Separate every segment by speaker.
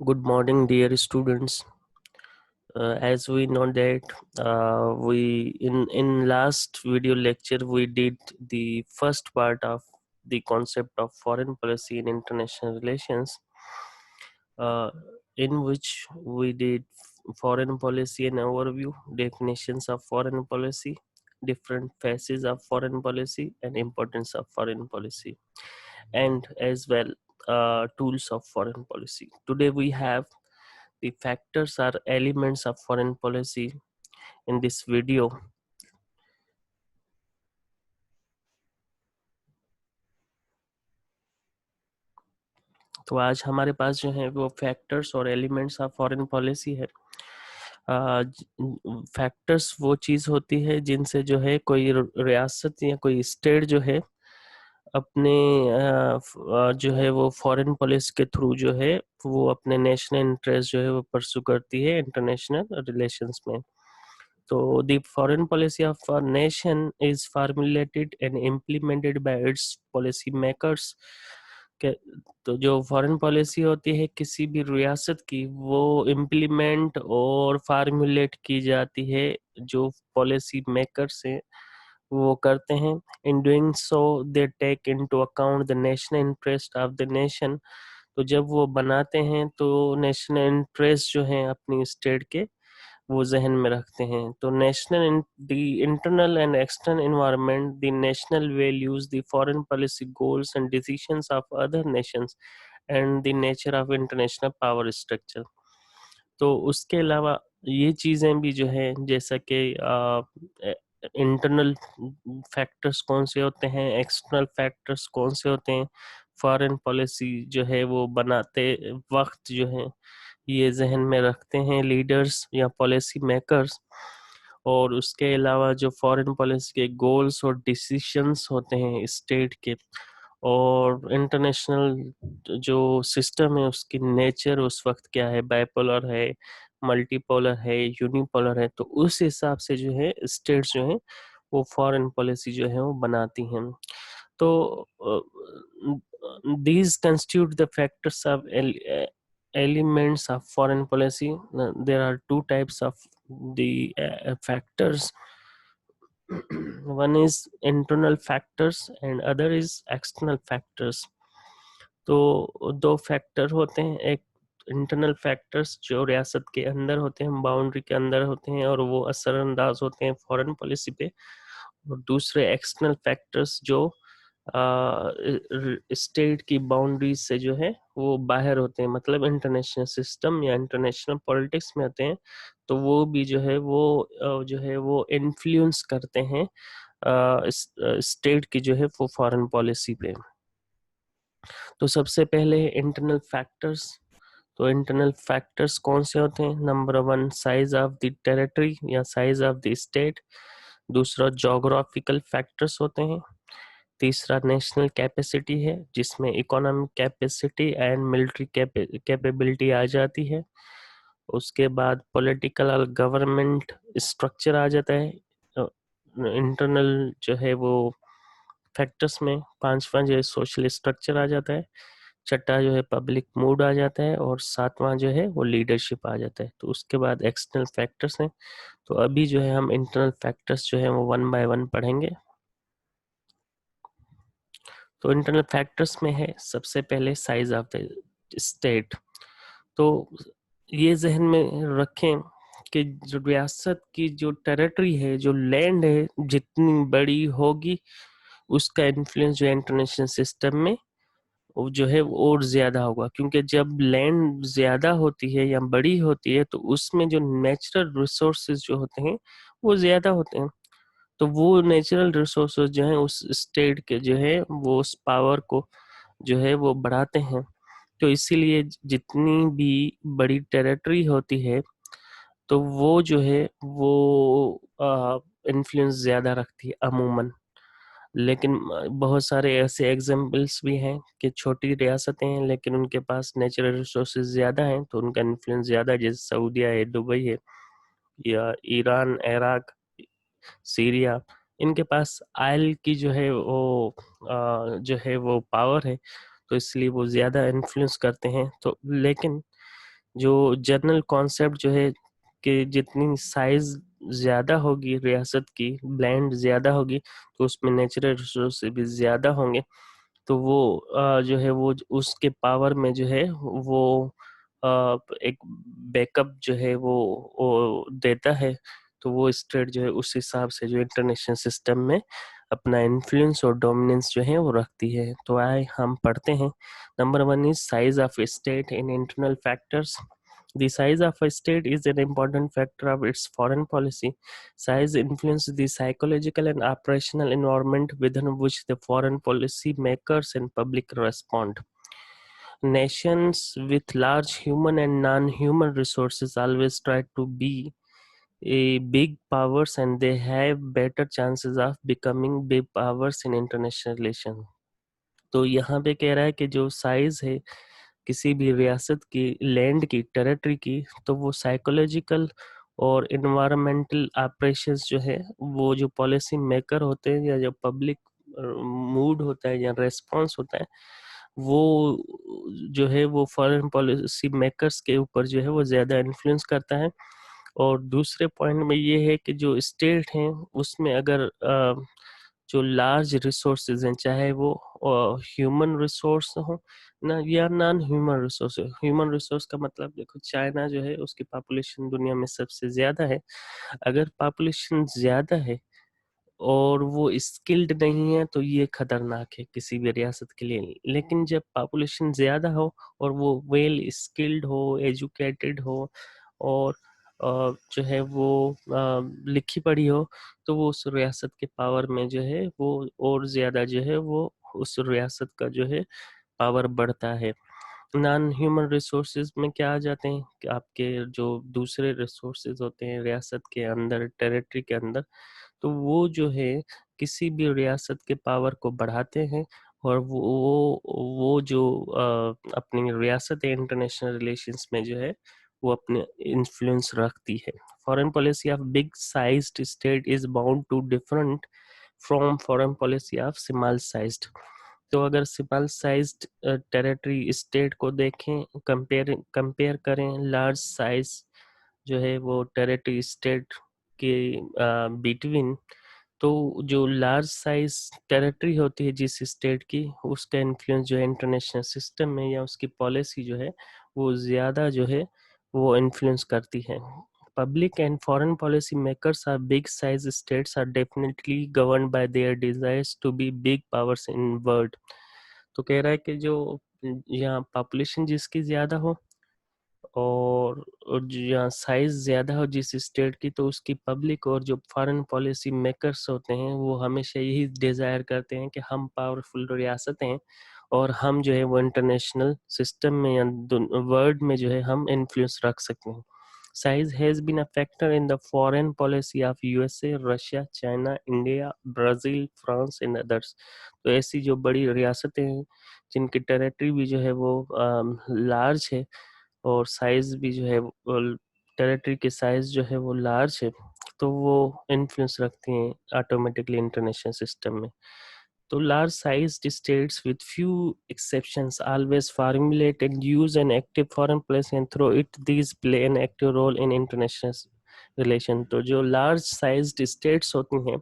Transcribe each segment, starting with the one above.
Speaker 1: Good morning, dear students. As we know that we in last video lecture we did the first part of the concept of foreign policy and international relations, uh, in which we did foreign policy and overview, definitions of foreign policy, different phases of foreign policy, and importance of foreign policy, and as well tools of foreign policy. Today we have the factors or elements of foreign policy in this video. तो आज हमारे पास जो है वो factors और elements of foreign policy है। Factors वो चीज होती है जिनसे जो है कोई रियासत या कोई स्टेट जो है अपने जो है वो फॉरेन पॉलिसी के थ्रू जो है वो अपने नेशनल इंटरेस्ट जो है वो परसू करती है इंटरनेशनल रिलेशंस में। So the foreign policy of a nation is formulated and implemented by its policy makers. तो जो फॉरेन पॉलिसी होती है किसी भी रियासत की वो इम्प्लीमेंट और फार्मूलेट की जाती है जो पॉलिसी मेकर्स हैं वो करते हैं। In doing so they take into account the national interest of the nation. तो जब वो बनाते हैं तो नेशनल इंटरेस्ट जो है अपनी स्टेट के वो जहन में रखते हैं। तो national the internal and external environment, the national values, the foreign policy goals and decisions of other Nations and the nature of international power structure. तो उसके अलावा ये चीज़ें भी जो है जैसा कि इंटरनल फैक्टर्स कौन से होते हैं, एक्सटर्नल फैक्टर्स कौन से होते हैं, फॉरेन पॉलिसी जो है वो बनाते वक्त जो है ये जहन में रखते हैं लीडर्स या पॉलिसी मेकर्स। और उसके अलावा जो फॉरेन पॉलिसी के गोल्स और डिसीशंस होते हैं स्टेट के, और इंटरनेशनल जो सिस्टम है उसकी नेचर उस वक्त क्या है, बाइपोलर है, मल्टीपोलर है, यूनिपोलर है, तो उस हिसाब से जो है स्टेट्स जो है वो फॉरेन पॉलिसी जो है वो बनाती हैं। तो these constitute the factors of elements of foreign policy. There are two types of the factors. One is internal factors and other is external factors. तो दो फैक्टर होते हैं, एक इंटरनल फैक्टर्स जो रियासत के अंदर होते हैं, बाउंड्री के अंदर होते हैं और वो असरअंदाज होते हैं फॉरेन पॉलिसी पे, और दूसरे एक्सटर्नल फैक्टर्स जो स्टेट की बाउंड्रीज से जो है वो बाहर होते हैं, मतलब इंटरनेशनल सिस्टम या इंटरनेशनल पॉलिटिक्स में होते हैं। तो वो भी जो है वो इन्फ्लुएंस करते हैं स्टेट की जो है वो फॉरेन पॉलिसी पे। तो सबसे पहले इंटरनल फैक्टर्स। तो इंटरनल फैक्टर्स कौन से होते हैं? Number one, size of the territory या साइज ऑफ द स्टेट। दूसरा, जोग्राफिकल फैक्टर्स होते हैं। तीसरा, नेशनल कैपेसिटी है जिसमें economic capacity and military capability आ जाती है। उसके बाद पॉलिटिकल और गवर्नमेंट स्ट्रक्चर आ जाता है। इंटरनल जो है वो फैक्टर्स में पांचवा जो है सोशल स्ट्रक्चर आ जाता है। छठा जो है पब्लिक मूड आ जाता है, और सातवां जो है वो लीडरशिप आ जाता है। तो उसके बाद एक्सटर्नल फैक्टर्स हैं। तो अभी जो है हम इंटरनल फैक्टर्स जो है वो वन बाय वन पढ़ेंगे। तो इंटरनल फैक्टर्स में है सबसे पहले साइज ऑफ द स्टेट। तो ये जहन में रखें कि जो रियासत की जो टेरिटरी है, जो लैंड है, जितनी बड़ी होगी उसका इन्फ्लुएंस जो है इंटरनेशनल सिस्टम में वो जो है और ज्यादा होगा, क्योंकि जब लैंड ज्यादा होती है या बड़ी होती है तो उसमें जो नेचुरल रिसोर्सेज जो होते हैं वो ज्यादा होते हैं। तो वो नेचुरल रिसोर्सेज जो है उस स्टेट के जो है वो उस पावर को जो है वो बढ़ाते हैं। तो इसीलिए जितनी भी बड़ी टेरिटरी होती है तो वो जो है वो इन्फ्लुएंस ज्यादा रखती है अमूमन। लेकिन बहुत सारे ऐसे एग्जाम्पल्स भी हैं कि छोटी रियासतें हैं लेकिन उनके पास नेचुरल रिसोर्सेज ज्यादा हैं तो उनका इन्फ्लुएंस ज्यादा है, जैसे सऊदीया है, दुबई है, या ईरान, इराक, सीरिया। इनके पास ऑयल की जो है वो जो है वो पावर है, तो इसलिए वो ज्यादा इन्फ्लुएंस करते हैं। तो लेकिन जो जनरल कॉन्सेप्ट जो है कि जितनी साइज ज़्यादा होगी रियासत की, लैंड ज़्यादा होगी, तो उसमें नेचुरल रिसोर्स भी ज़्यादा होंगे, तो वो जो है वो उसके पावर में जो है वो एक बैकअप जो है वो देता है। तो वो स्टेट जो है उस हिसाब से जो इंटरनेशनल सिस्टम में अपना इन्फ्लुएंस और डोमिनेंस जो है वो रखती है। तो आए हम पढ़ते हैं। Number 1 is size of state in internal factors. The size of a state is an important factor of its foreign policy. Size influences the psychological and operational environment within which the foreign policy makers and public respond. Nations with large human and non-human resources always try to be a big powers, and they have better chances of becoming big powers in international relations. तो यहाँ पे कह रहा है कि जो size है किसी भी रियासत की, लैंड की, टेरिटरी की, तो वो साइकोलॉजिकल और इन्वायरमेंटल ऑपरेशंस जो है वो जो पॉलिसी मेकर होते हैं या जो पब्लिक मूड होता है या रेस्पॉन्स होता है, वो जो है वो फॉरेन पॉलिसी मेकर्स के ऊपर जो है वो ज़्यादा इन्फ्लुएंस करता है। और दूसरे पॉइंट में ये है कि जो स्टेट हैं उसमें अगर जो लार्ज रिसोर्सेज हैं, चाहे वो ह्यूमन रिसोर्स हो ना या non human resource. Human resource का मतलब देखो, चाइना जो है उसकी पॉपुलेशन दुनिया में सबसे ज़्यादा है। अगर पॉपुलेशन ज़्यादा है और वो स्किल्ड नहीं है तो ये खतरनाक है किसी भी रियासत के लिए। लेकिन जब पॉपुलेशन ज़्यादा हो और वो वेल स्किल्ड हो, एजुकेटेड हो और जो है वो लिखी पढ़ी हो, तो वो उस रियासत के पावर में जो है वो और ज़्यादा जो है वो उस रियासत का जो है पावर बढ़ता है। नॉन ह्यूमन रिसोर्सेज में क्या आ जाते हैं कि आपके जो दूसरे रिसोर्सेज होते हैं रियासत के अंदर, टेरिटरी के अंदर, तो वो जो है किसी भी रियासत के पावर को बढ़ाते हैं और वो जो अपनी रियासत इंटरनेशनल रिलेशंस में जो है वो अपने इन्फ्लुएंस रखती है। Foreign policy of big sized state is bound to different from foreign policy of small sized. तो अगर स्मॉल साइज्ड टेरिटरी स्टेट को देखें, कंपेयर करें लार्ज साइज जो है वो टेरिटरी स्टेट के बिटवीन, तो जो लार्ज साइज टेरिटरी होती है जिस स्टेट की, उसका इन्फ्लुएंस जो है इंटरनेशनल सिस्टम में या उसकी पॉलिसी जो है वो ज़्यादा जो है वो इन्फ्लुएंस करती है। Public and foreign policy makers of big size states are definitely governed by their desires to be big powers in world। तो कह रहा है कि जो यहाँ पॉपुलेशन जिसकी ज़्यादा हो और जो यहाँ साइज ज़्यादा हो जिस स्टेट की, तो उसकी पब्लिक और जो फॉरेन पॉलिसी मेकर्स होते हैं वो हमेशा यही डिज़ायर करते हैं कि हम पावरफुल रियासत हैं और हम जो है वो इंटरनेशनल सिस्टम में या वर्ल्ड में जो है हम इन्फ्लुएंस रख सकते हैं। Size has been a factor in the foreign policy of USA, Russia, China, India, Brazil, France and others. तो ऐसी जो बड़ी रियासतें हैं जिनकी टेरिटरी भी जो है वो लार्ज है और साइज भी जो है टेरिटरी के साइज जो है वो लार्ज है, तो वो इन्फ्लुएंस रखती हैं ऑटोमेटिकली इंटरनेशनल सिस्टम में। तो large sized states with few exceptions always formulate and use an active foreign policy, and through it these play an active role in international relation। तो जो large sized states होती हैं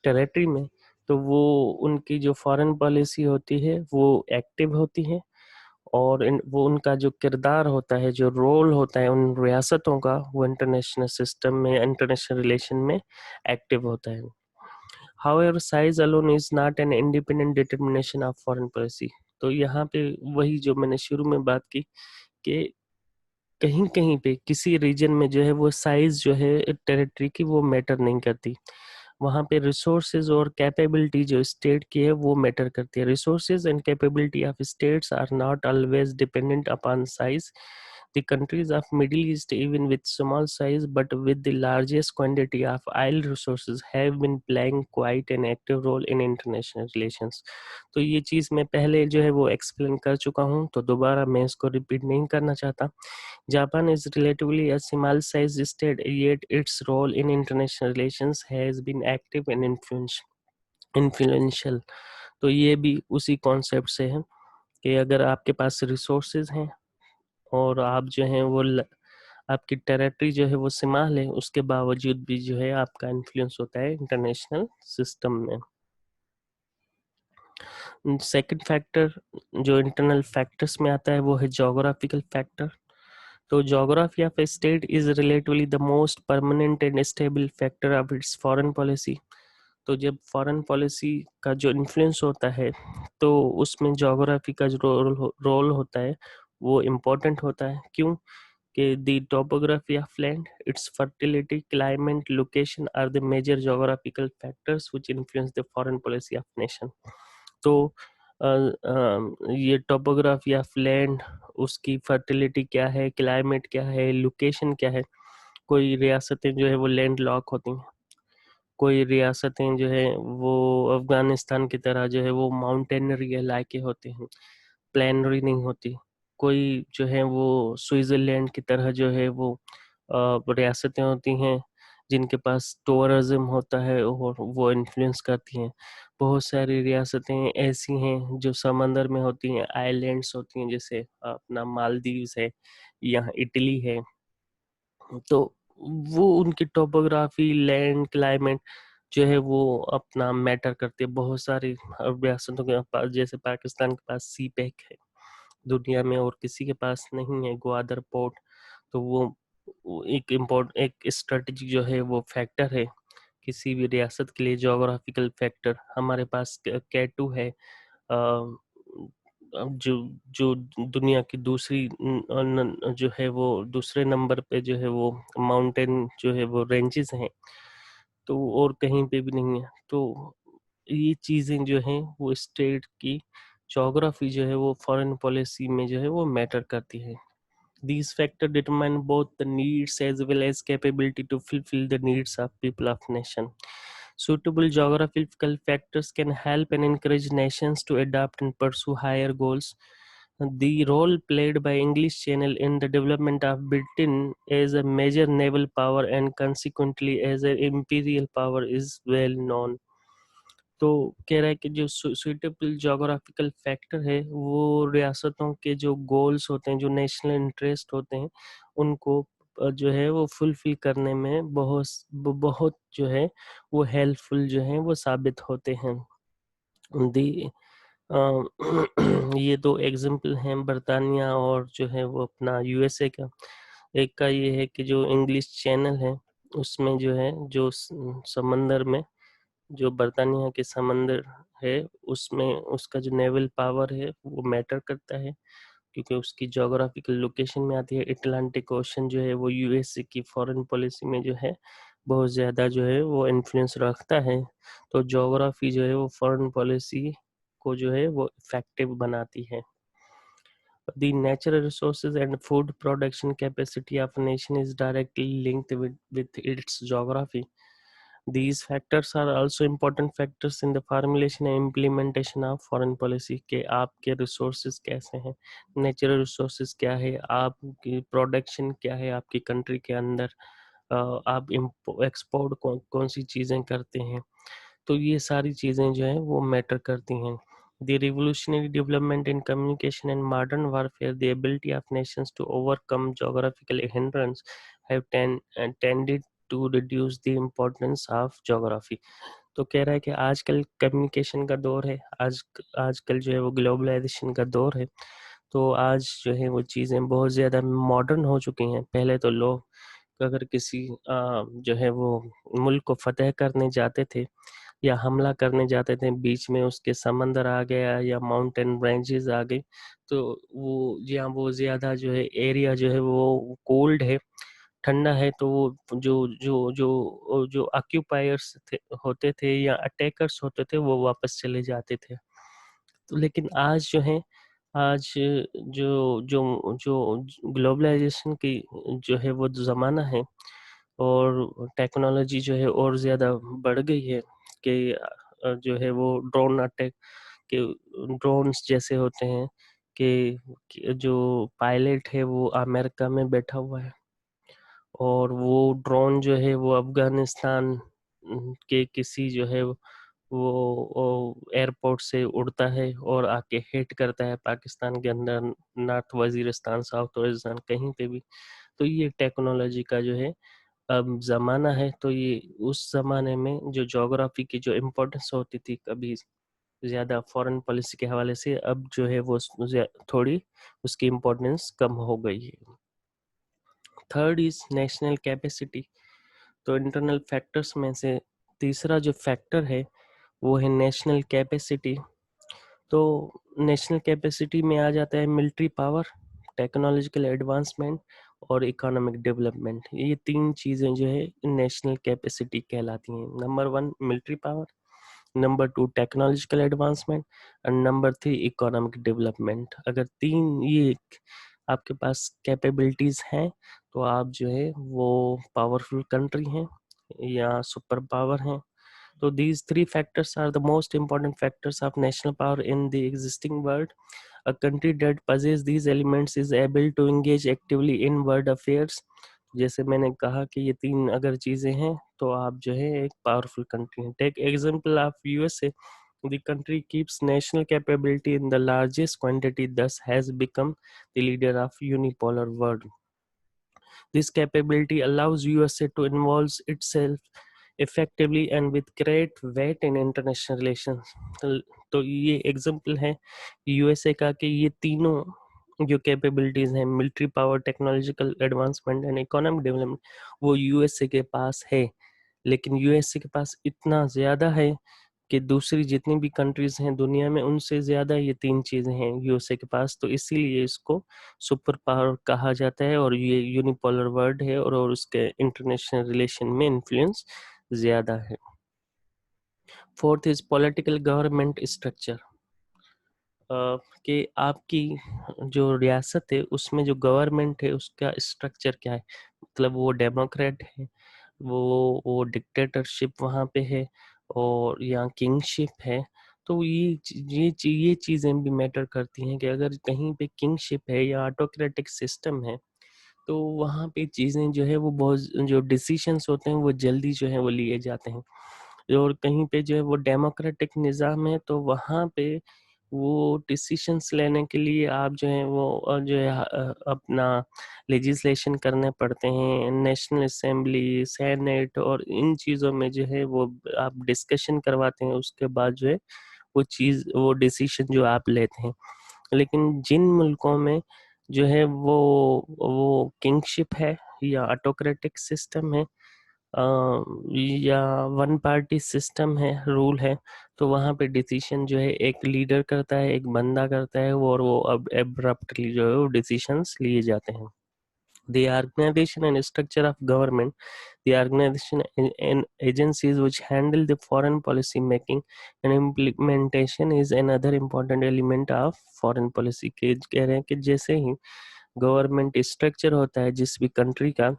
Speaker 1: territory में, तो वो उनकी जो फॉरेन पॉलिसी होती है वो एक्टिव होती है और वो उनका जो किरदार होता है, जो रोल होता है उन रियासतों का, वो इंटरनेशनल सिस्टम में, इंटरनेशनल रिलेशन में एक्टिव होता है। However, size alone is not an independent determination of foreign policy। तो यहाँ पे वही जो मैंने शुरू में बात की कि कहीं कहीं पे किसी रीजन में जो है वो साइज जो है टेरिटरी की वो मैटर नहीं करती। वहाँ पे रिसोर्सेज और कैपेबिलिटी जो स्टेट की है वो मैटर करती है। Resources and capability of states are not always dependent upon size. The countries of Middle East, even with small size but with the largest quantity of oil resources, have been playing quite an active role in international relations। तो ये चीज़ मैं पहले जो है वो explain कर चुका हूँ, तो दोबारा मैं इसको रिपीट नहीं करना चाहता। Japan is relatively a small-sized state, yet its role in international relations has been active and influential। तो ये भी उसी कॉन्सेप्ट से है कि अगर आपके पास रिसोर्सेज हैं और आप जो है वो आपकी टेरिटरी जो है वो स्मॉल है, उसके बावजूद भी जो है आपका इन्फ्लुएंस होता है इंटरनेशनल सिस्टम में। सेकंड फैक्टर जो इंटरनल फैक्टर्स में आता है वो है जोग्राफिकल फैक्टर। तो geography of A state is relatively the most permanent and stable factor of its foreign policy. तो जब फॉरेन पॉलिसी का जो इन्फ्लुएंस होता है तो उसमें जोग्राफी का जो रोल होता है वो इम्पोर्टेंट होता है। क्यों? कि the topography of land, its fertility, climate, location are the major geographical factors which influence the foreign policy of nation. तो ये टोपोग्राफी ऑफ लैंड, उसकी फर्टिलिटी क्या है, क्लाइमेट क्या है, लोकेशन क्या है। कोई रियासतें जो है वो लैंड लॉक होती हैं, कोई रियासतें जो है वो अफगानिस्तान की तरह जो है वो माउंटेनरी इलाके होते हैं, प्लेनरी नहीं होती। कोई जो है वो स्विट्जरलैंड की तरह जो है वो रियासतें होती हैं जिनके पास टूरिज्म होता है और वो इन्फ्लुएंस करती हैं। बहुत सारी रियासतें ऐसी हैं जो समंदर में होती हैं, आइलैंड्स होती हैं, जैसे अपना मालदीव्स है, यहाँ इटली है। तो वो उनकी टोपोग्राफी, लैंड, क्लाइमेट जो है वो अपना मैटर करती है। बहुत सारी रियासतों के पास, जैसे पाकिस्तान के पास सी पैक है, दुनिया में और किसी के पास नहीं है, ग्वादर पोर्ट। तो वो एक स्ट्रेटेजिक जो है वो फैक्टर है किसी भी रियासत के लिए, जोग्राफिकल फैक्टर। हमारे पास कैटू है, जो जो दुनिया की दूसरी जो है वो दूसरे नंबर पे जो है वो माउंटेन जो है वो रेंजेस हैं, तो और कहीं पे भी नहीं है। तो ये चीज़ें जो हैं वो स्टेट की जोग्राफी जो है वो फॉरेन पॉलिसी में जो है वो मैटर करती है। These factors determine both the needs as well as capability to fulfill the needs of people of nation. Suitable geographical factors can help and encourage nations to adapt and pursue higher goals. The role played by English Channel in the development of Britain as a major naval power and consequently as an imperial power is well known. तो कह रहा है कि जो suitable geographical factor है वो रियासतों के जो गोल्स होते हैं, जो नेशनल इंटरेस्ट होते हैं, उनको जो है वो फुलफिल करने में बहुत जो है वो हेल्पफुल जो है वो साबित होते हैं। दी ये दो एग्जाम्पल हैं, बरतानिया और जो है वो अपना यूएसए का। एक का ये है कि जो इंग्लिश चैनल है उसमें जो है जो समंदर में जो बर्तानिया के समंदर है उसमें उसका जो नेवल पावर है वो मैटर करता है, क्योंकि उसकी जोग्राफिकल लोकेशन में आती है। अटलांटिक ओशन जो है वो यूएसए की फॉरेन पॉलिसी में जो है बहुत ज़्यादा जो है वो इन्फ्लुएंस रखता है। तो जोग्राफी जो है वो फॉरेन पॉलिसी को जो है वो इफेक्टिव बनाती है। The natural resources and food production capacity of a nation is directly linked with its geography. These factors are also important factors in the formulation and implementation of foreign policy के आपके resources कैसे हैं, natural resources क्या है, आपकी production क्या है आपकी country के अंदर, आप export कौन सी चीज़ें करते हैं। तो ये सारी चीज़ें जो हैं वो मैटर करती हैं। The revolutionary development in communication and modern warfare, the ability of nations to overcome geographical hindrance have tended to reduce the importance of geography. तो कह रहा है कि आजकल कम्युनिकेशन का दौर है, आजकल जो है वो ग्लोबलाइजेशन का दौर है। तो आज जो है वो चीज़ें बहुत ज़्यादा मॉडर्न हो चुकी हैं। पहले तो लोग अगर किसी जो है वो मुल्क को फतेह करने जाते थे या हमला करने जाते थे, बीच में उसके समंदर आ गया या माउंटेन रेंजेस आ गई, तो वो जहाँ वो ज़्यादा जो है एरिया जो है वो कोल्ड है, ठंडा है, तो वो जो ऑक्यूपायर्स होते थे या अटैकर्स होते थे वो वापस चले जाते थे। तो लेकिन आज जो है, आज जो जो जो ग्लोबलाइजेशन की जो है वो ज़माना है और टेक्नोलॉजी जो है और ज़्यादा बढ़ गई है कि जो है वो ड्रोन अटैक के ड्रोन्स जैसे होते हैं कि जो पायलट है वो अमेरिका में बैठा हुआ है और वो ड्रोन जो है वो अफगानिस्तान के किसी जो है वो एयरपोर्ट से उड़ता है और आके हिट करता है पाकिस्तान के अंदर, नॉर्थ वजीरिस्तान, साउथ वजीरिस्तान, कहीं पे भी। तो ये टेक्नोलॉजी का जो है अब ज़माना है। तो ये उस ज़माने में जो ज्योग्राफी की जो इम्पोर्टेंस होती थी कभी ज़्यादा फॉरेन पॉलिसी के हवाले से, अब जो है वो थोड़ी उसकी इम्पोर्टेंस कम हो गई है। Third is national capacity. तो इंटरनल फैक्टर्स में से तीसरा जो फैक्टर है वो है नेशनल कैपेसिटी। तो नेशनल कैपेसिटी में आ जाता है मिलिट्री पावर, टेक्नोलॉजिकल एडवांसमेंट और इकोनॉमिक डेवलपमेंट। ये तीन चीज़ें जो है नेशनल कैपेसिटी कहलाती हैं। Number 1 military power, number 2 technological advancement और नंबर 3 इकोनॉमिक डेवलपमेंट। अगर तीन ये आपके पास कैपेबिलिटीज़ हैं तो आप जो है वो पावरफुल कंट्री हैं या सुपर पावर हैं। So these three factors are the most important factors of national power in the existing world. A country that possesses these elements is able to engage actively in world affairs. जैसे मैंने कहा कि ये तीन अगर चीज़ें हैं तो आप जो है एक पावरफुल कंट्री हैं। Take example of USA. The country keeps national capability in the largest quantity, thus has become the leader of unipolar world. This capability allows USA to involve itself effectively and with great weight in international relations. तो ये example है USA का कि ये तीनों जो capabilities हैं, military power, technological advancement and economic development, वो यूएसए के पास है। लेकिन यूएसए के पास इतना ज़्यादा है कि दूसरी जितनी भी कंट्रीज हैं दुनिया में उनसे ज़्यादा ये तीन चीज़ें हैं यूएसए के पास। तो इसीलिए इसको सुपर पावर कहा जाता है और ये यूनिपोलर वर्ल्ड है और उसके इंटरनेशनल रिलेशन में इन्फ्लुएंस ज़्यादा है। Fourth is political government structure. कि आपकी जो रियासत है उसमें जो गवर्नमेंट है उसका स्ट्रक्चर क्या है। मतलब वो डेमोक्रेट है, वो डिक्टेटरशिप वहाँ पे है और या किंगशिप है। तो ये चीज़ें भी मैटर करती हैं कि अगर कहीं पे किंगशिप है या ऑटोक्रेटिक सिस्टम है तो वहाँ पे चीज़ें जो है वो बहुत, जो डिसीशंस होते हैं वो जल्दी जो है वो लिए जाते हैं। और कहीं पे जो है वो डेमोक्रेटिक निज़ाम है तो वहाँ पे वो डिसीशंस लेने के लिए आप जो है वो जो है अपना लेजिस्लेशन करने पड़ते हैं, नेशनल असेंबली, सेनेट और इन चीज़ों में जो है वो आप डिस्कशन करवाते हैं, उसके बाद जो है वो डिसीजन जो आप लेते हैं। लेकिन जिन मुल्कों में जो है वो किंगशिप है या ऑटोक्रेटिक सिस्टम है या वन पार्टी सिस्टम है, रूल है, तो वहाँ पे डिसीजन जो है एक लीडर करता है, एक बंदा करता है और वो अब एब्रप्टली जो है वो डिसीजंस लिए जाते हैं। The organization and structure of government. The organization and agencies which handle the foreign policy making and implementation is another important element of foreign policy। के कह रहे हैं कि जैसे ही गवर्नमेंट स्ट्रक्चर होता है जिस भी कंट्री का,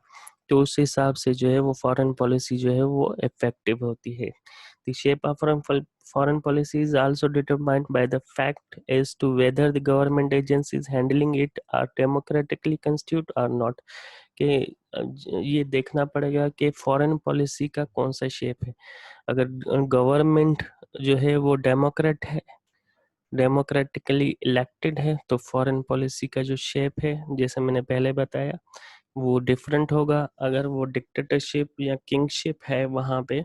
Speaker 1: तो उस हिसाब से जो है वो फॉरेन पॉलिसी जो है वो इफेक्टिव होती है। The shape of foreign policy is also determined by the fact as to whether the government agencies handling it are democratically constituted or not। कि ये देखना पड़ेगा कि फॉरेन पॉलिसी का कौन सा शेप है। अगर गवर्नमेंट जो है वो डेमोक्रेटिकली इलेक्टेड है तो फॉरेन पॉलिसी का जो शेप है जैसे मैंने पहले बताया वो डिफरेंट होगा। अगर वो डिक्टेटरशिप या किंगशिप है वहाँ पे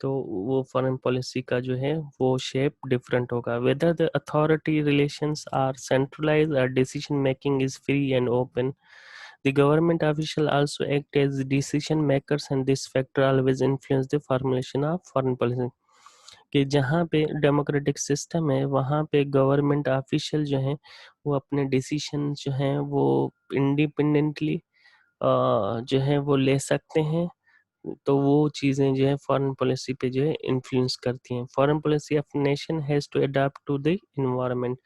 Speaker 1: तो वो फॉरेन पॉलिसी का जो है वो शेप डिफरेंट होगा। Whether the authority relations are centralised और decision making is free and open. The government official also act as decision makers and this factor always influence the formulation of foreign policy। कि जहाँ पे democratic system है वहाँ पे government official जो हैं वो अपने डिसीजन जो हैं वो इंडिपेंडेंटली जो है वो ले सकते हैं। तो वो चीज़ें जो है फॉरेन पॉलिसी पे जो है इन्फ्लुएंस करती हैं। Foreign policy of nation has to adapt to the environment.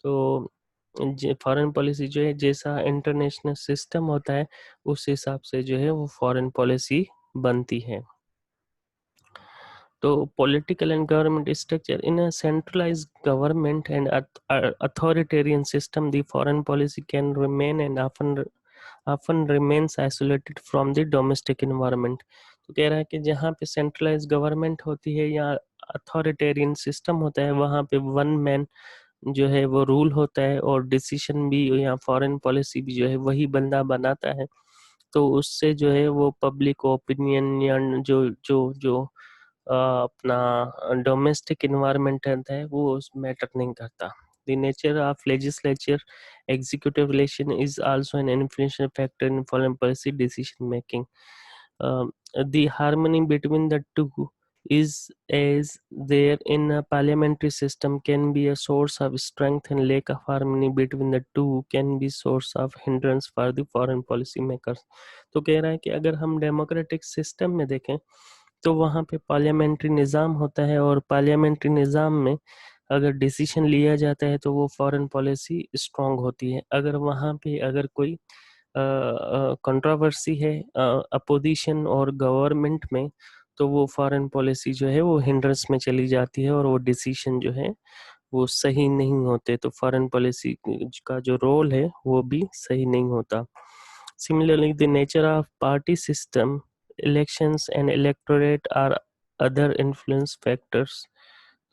Speaker 1: तो फॉरेन पॉलिसी जो है जैसा इंटरनेशनल सिस्टम होता है उस हिसाब से जो है वो फॉरेन पॉलिसी बनती है। तो political and government structure in a centralised government and authoritarian system the foreign policy can remain and often remains isolated from the domestic environment। तो कह रहा है कि जहाँ पे सेंट्रलाइज गवर्नमेंट होती है या अथॉरिटेरियन सिस्टम होता है, वहाँ पे वन मैन जो है वो रूल होता है, और डिसीजन भी या फॉरेन पॉलिसी भी जो है वही बंदा बनाता है। तो उससे जो है वो पब्लिक ओपिनियन या जो जो जो अपना डोमेस्टिक इन्वायरमेंट रहता है वो उस मैटर नहीं करता। The nature of legislature executive relation is also an influential factor in foreign policy decision making. The harmony between the two is as there in a parliamentary system can be a source of strength, and lack of harmony between the two can be source of hindrance for the foreign policy makers. तो कह रहा है कि अगर हम democratic system में देखें तो वहाँ पे पार्लियामेंट्री निज़ाम होता है, और पार्लियामेंट्री निज़ाम में अगर डिसीजन लिया जाता है तो वो फॉरेन पॉलिसी स्ट्रांग होती है। अगर वहाँ पे अगर कोई कंट्रोवर्सी है अपोजिशन और गवर्नमेंट में, तो वो फॉरेन पॉलिसी जो है वो हिंड्रेंस में चली जाती है, और वो डिसीजन जो है वो सही नहीं होते, तो फॉरेन पॉलिसी का जो रोल है वो भी सही नहीं होता। Similarly the nature of party system, elections and electorate are other influence factors.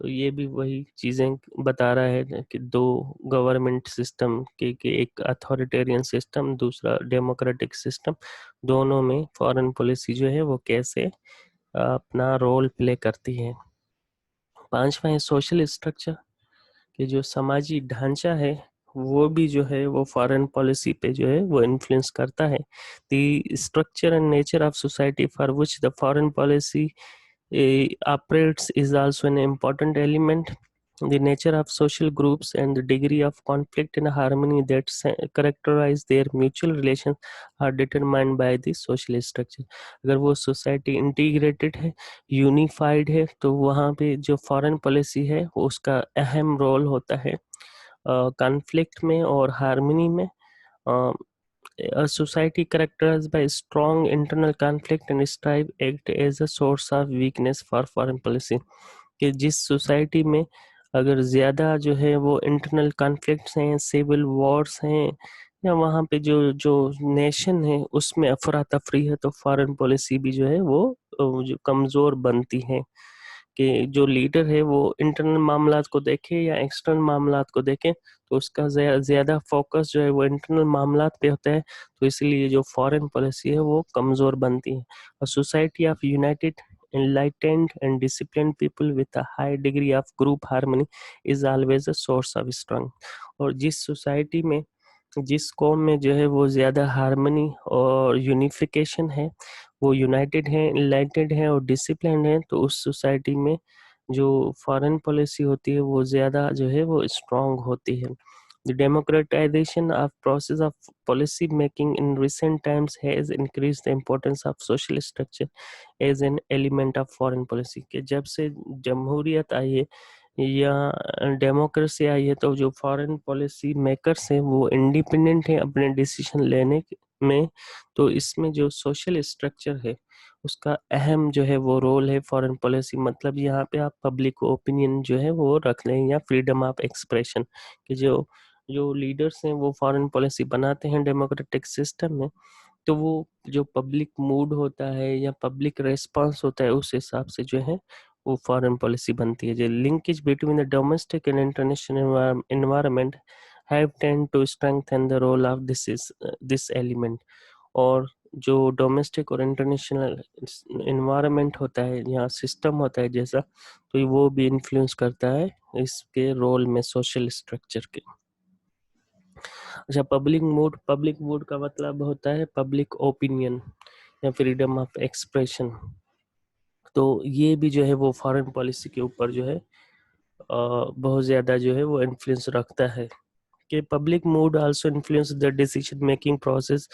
Speaker 1: तो ये भी वही चीज़ें बता रहा है कि दो गवर्नमेंट सिस्टम के एक अथॉरिटेरियन सिस्टम, दूसरा डेमोक्रेटिक सिस्टम, दोनों में फॉरेन पॉलिसी जो है वो कैसे अपना रोल प्ले करती है। पांचवा है सोशल स्ट्रक्चर, कि जो समाजी ढांचा है वो भी जो है वो फॉरेन पॉलिसी पे जो है वो इन्फ्लुएंस करता है। The structure and nature of society for which the foreign policy operates is also an important element. The nature of social groups and the degree of conflict and harmony that characterize their mutual relations are determined by the social structure. अगर वो society integrated है, unified है, तो वहाँ पे जो foreign policy है वो उसका अहम रोल होता है कॉन्फ्लिक्ट में और हार्मनी में। A society characterized by strong internal conflict and strife act as a source of weakness for foreign policy। कि जिस सोसाइटी में अगर ज़्यादा जो है वो इंटरनल कॉन्फ्लिक्ट्स हैं, सिविल वॉर्स हैं, या वहाँ पे जो जो नेशन है उसमें अफरा तफरी है, तो फॉरेन पॉलिसी भी जो है वो जो कमज़ोर बनती है। कि जो लीडर है वो इंटरनल मामलात को देखे या एक्सटर्नल मामलात को देखे, तो उसका ज़्यादा फोकस जो है वो इंटरनल मामलात पे होता है, तो इसलिए जो फॉरेन पॉलिसी है वो कमज़ोर बनती है। A society of United enlightened and disciplined people with a high degree of group harmony is always a source of strength। और जिस सोसाइटी में, जिस कौम में जो है वो ज़्यादा हारमनी और यूनिफिकेशन है, वो यूनाइटेड है, इनलाइटेड है और डिसिप्लिन है, तो उस सोसाइटी में जो फॉरेन पॉलिसी होती है वो ज़्यादा जो है वो स्ट्रांग होती है। The democratization of process of policy making in recent times has increased the importance of social structure as an element of foreign policy। कि जब से जमहूरियत आई है या डेमोक्रेसी आई है, तो जो फॉरेन पॉलिसी मेकर्स हैं वो इंडिपेंडेंट हैं अपने डिसीजन लेने में। तो इसमें जो सोशल स्ट्रक्चर है उसका अहम जो है वो रोल है फॉरेन पॉलिसी। मतलब यहाँ पे आप पब्लिक ओपिनियन जो है वो रख लें, या फ्रीडम ऑफ एक्सप्रेशन, कि जो जो लीडर्स हैं वो फॉरेन पॉलिसी बनाते हैं डेमोक्रेटिक सिस्टम में, तो वो जो पब्लिक मूड होता है या पब्लिक रेस्पॉन्स होता है उस हिसाब से जो है वो फॉरेन पॉलिसी बनती है। जो linkage between the domestic and international environment have tend to strengthen the role of this element. और जो डोमेस्टिक और इंटरनेशनल एनवायरनमेंट होता है या सिस्टम होता है जैसा, तो वो भी इन्फ्लुएंस करता है इसके रोल में सोशल स्ट्रक्चर के। अच्छा, पब्लिक मूड का मतलब होता है पब्लिक ओपिनियन या फ्रीडम ऑफ एक्सप्रेशन। तो ये भी जो है वो फॉरेन पॉलिसी के ऊपर जो है बहुत ज़्यादा जो है वो इन्फ्लुएंस रखता है। कि public mood also influenced the decision making process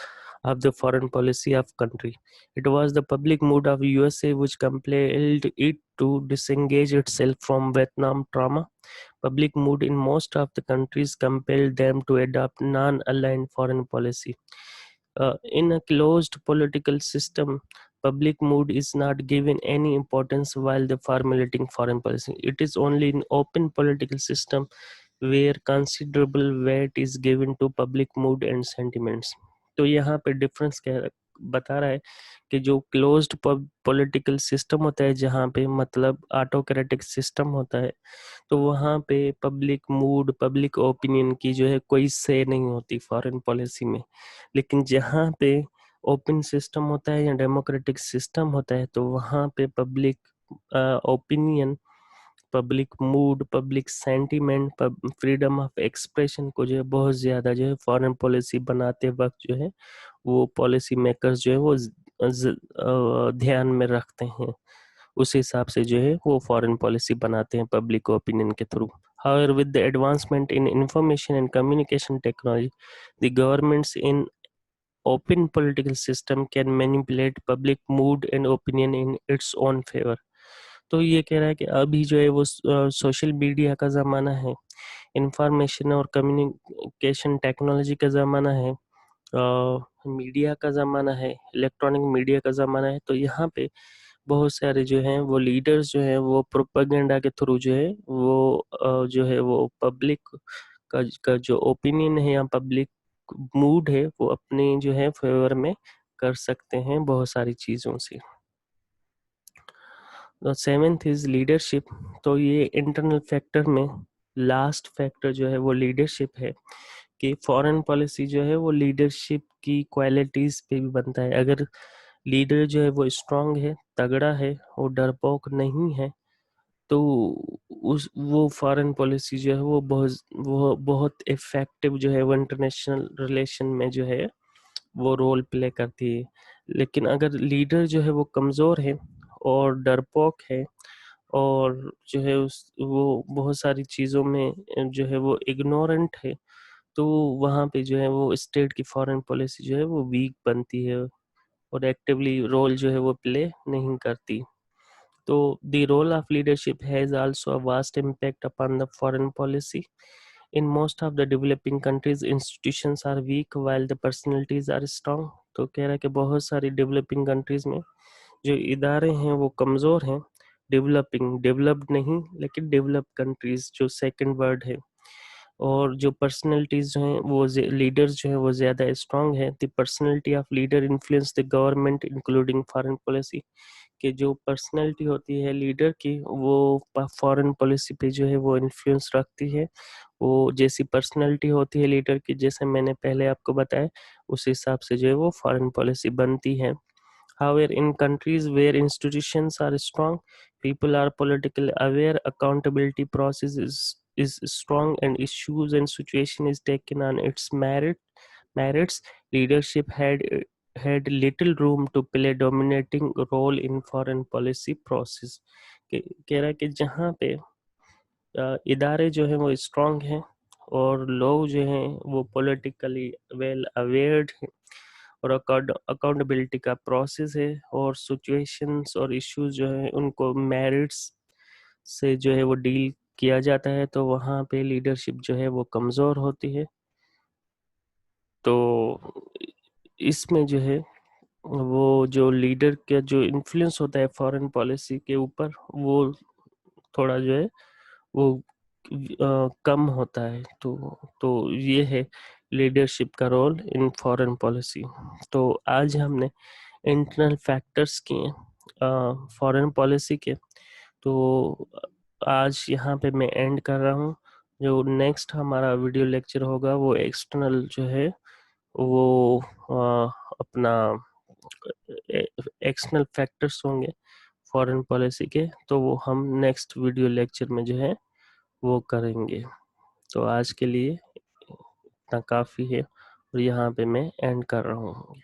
Speaker 1: of the foreign policy of country. It was the public mood of USA which compelled it to disengage itself from Vietnam trauma. Public mood in most of the countries compelled them to adopt non-aligned foreign policy. In a closed political system, public mood is not given any importance while the formulating foreign policy. It is only in open political system where considerable weight is given to public mood and sentiments। तो यहाँ पे difference क्या बता रहा है कि जो closed political system होता है, जहाँ पे मतलब ऑटोक्रेटिक सिस्टम होता है, तो वहाँ पे पब्लिक मूड, पब्लिक ओपिनियन की जो है कोई से नहीं होती फॉरेन पॉलिसी में। लेकिन जहाँ पे ओपन सिस्टम होता है या डेमोक्रेटिक सिस्टम होता है, तो वहाँ पे public opinion, public mood, public sentiment, freedom of expression को जो है बहुत ज़्यादा जो है फॉरेन पॉलिसी बनाते वक्त जो है वो पॉलिसी मेकर्स जो है वो ध्यान में रखते हैं। उस हिसाब से जो है वो फॉरेन पॉलिसी बनाते हैं पब्लिक ओपिनियन के through. However, with the advancement in information and communication technology, the governments in open political system can manipulate public mood and opinion in its own favor. तो ये कह रहा है कि अभी जो है वो सोशल मीडिया का ज़माना है, इंफॉर्मेशन और कम्युनिकेशन टेक्नोलॉजी का ज़माना है, मीडिया का ज़माना है, इलेक्ट्रॉनिक मीडिया का ज़माना है। तो यहाँ पे बहुत सारे जो हैं वो लीडर्स जो हैं वो प्रोपेगेंडा के थ्रू जो है वो जो है वो पब्लिक का जो ओपिनियन है या पब्लिक मूड है वो अपने जो है फेवर में कर सकते हैं बहुत सारी चीज़ों से। Seventh is leadership. तो ये इंटरनल फैक्टर में लास्ट फैक्टर जो है वो लीडरशिप है कि फॉरेन पॉलिसी जो है वो लीडरशिप की क्वालिटीज पे भी बनता है। अगर लीडर जो है वो स्ट्रांग है, तगड़ा है और डरपोक नहीं है, तो उस वो फॉरेन पॉलिसी जो है वो बहुत इफेक्टिव जो है वो इंटरनेशनल रिलेशन में जो है वो रोल प्ले करती है। लेकिन अगर लीडर जो है वो कमज़ोर है और डरपोक है और जो है उस वो बहुत सारी चीज़ों में जो है वो इग्नोरेंट है, तो वहाँ पे जो है वो स्टेट की फॉरेन पॉलिसी जो है वो वीक बनती है और एक्टिवली रोल जो है वो प्ले नहीं करती। So the role of leadership has also a vast impact upon the foreign policy. In most of the developing countries, institutions are weak while the personalities are strong. तो कह रहा है कि बहुत सारी डेवलपिंग कंट्रीज में जो इदारे हैं वो कमज़ोर हैं। डेवलप्ड नहीं, लेकिन डेवलप कंट्रीज जो सेकंड वर्ड है, और जो पर्सनैलिटीज जो हैं वो लीडर्स जो हैं वो ज़्यादा स्ट्रांग है। The personality of leader influence the government including foreign policy. कि जो पर्सनैलिटी होती है लीडर की वो फॉरेन पॉलिसी पे जो है वो इन्फ्लुएंस रखती है। वो जैसी पर्सनैलिटी होती है लीडर की, जैसे मैंने पहले आपको बताया, उस हिसाब से जो है वो फॉरेन पॉलिसी बनती है। However, in countries where institutions are strong, people are politically aware, accountability process is strong, and issues and situation is taken on its merits, leadership had little room to play dominating role in foreign policy process। कह रहा है कि जहाँ पे इदारे जो हैं वो स्ट्रांग हैं और लोग जो हैं वो पॉलिटिकली वेल अवेयर्ड हैं और अकाउंटेबिलिटी का प्रोसेस है और सिचुएशंस और इश्यूज जो है उनको मेरिट्स से जो है वो डील किया जाता है, तो वहाँ पे लीडरशिप जो है वो कमज़ोर होती है। तो इसमें जो है वो जो लीडर का जो इन्फ्लुएंस होता है फॉरेन पॉलिसी के ऊपर, वो थोड़ा जो है वो कम होता है। तो ये है लीडरशिप का रोल इन फॉरेन पॉलिसी। तो आज हमने इंटरनल फैक्टर्स किए फॉरेन पॉलिसी के। तो आज यहाँ पे मैं एंड कर रहा हूँ। जो नेक्स्ट हमारा वीडियो लेक्चर होगा वो एक्सटर्नल जो है वो अपना एक्सटर्नल फैक्टर्स होंगे फॉरेन पॉलिसी के, तो वो हम नेक्स्ट वीडियो लेक्चर में जो है वो करेंगे। तो आज के लिए इतना काफ़ी है और यहाँ पे मैं एंड कर रहा हूँ।